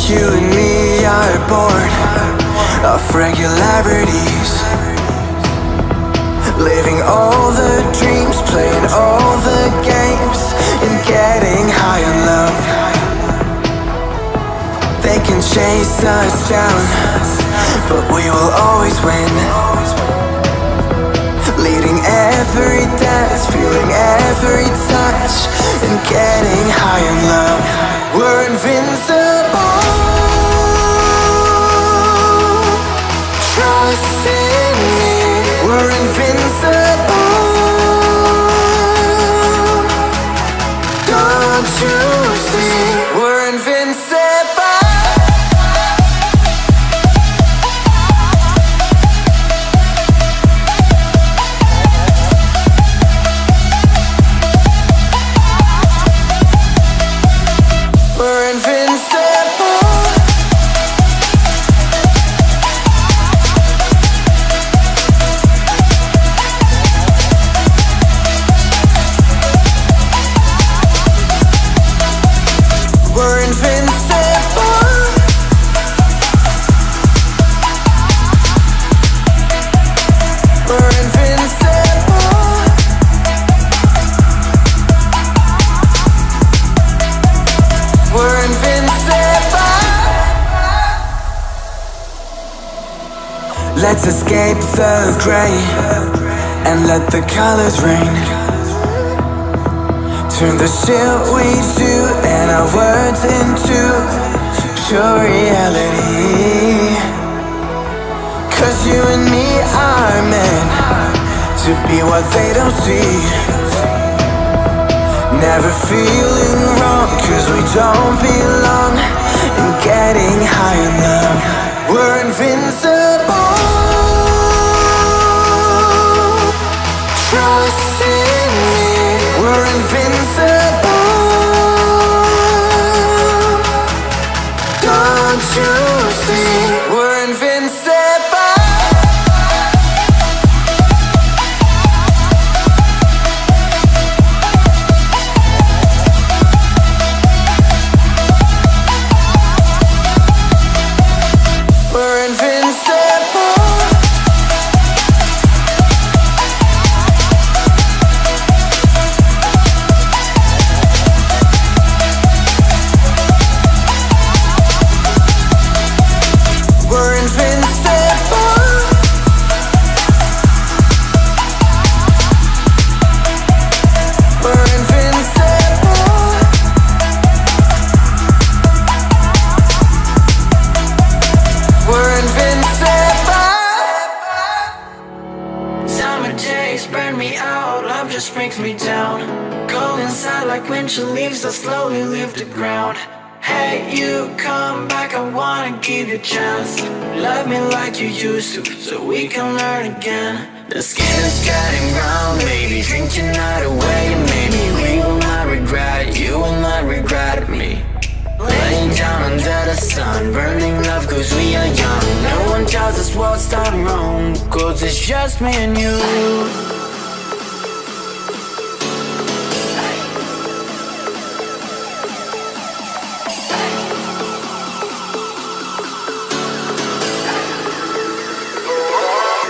You and me are born of regularities, living all the dreams, playing all the games, and getting high on love. They can chase us down, but we will always win. Leading every dance, feeling every touch, and getting high on love. We're invincible. Trust in me. We're invincible. Don't you see? We're invincible. We're invincible. We're invincible. We're invincible. We're invincible. Let's escape the gray and let the colors rain. Turn the shit we do and our words into pure reality. 'Cause you and me are meant to be what they don't see. Never feeling wrong 'cause we don't belong. And getting high in love. We're invincible. Trust in me. We're invincible. Don't you see? We're invincible. We're invincible. We're invincible. We're invincible. We're invincible. Summer days burn me out, love just brings me down. Go inside like winter leaves that slowly leave the ground. Hey, you come back, I wanna give you a chance. Love me like you used to, so we can learn again. The skin is getting brown, baby, drink your night away. Maybe we will not regret it, you will not regret me. Laying down under the sun, burning love 'cause we are young. No one tells us what's done wrong, 'cause it's just me and you.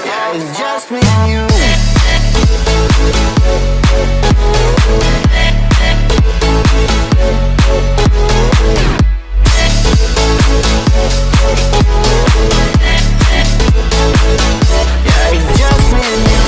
Yeah, it's just me and you. Yeah, it's just me and you.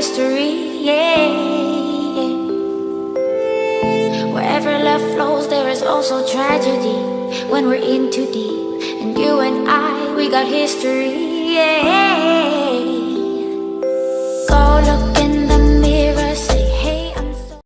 history, yeah. Wherever love flows, there is also tragedy. When we're in too deep, and you and I, we got history, yeah.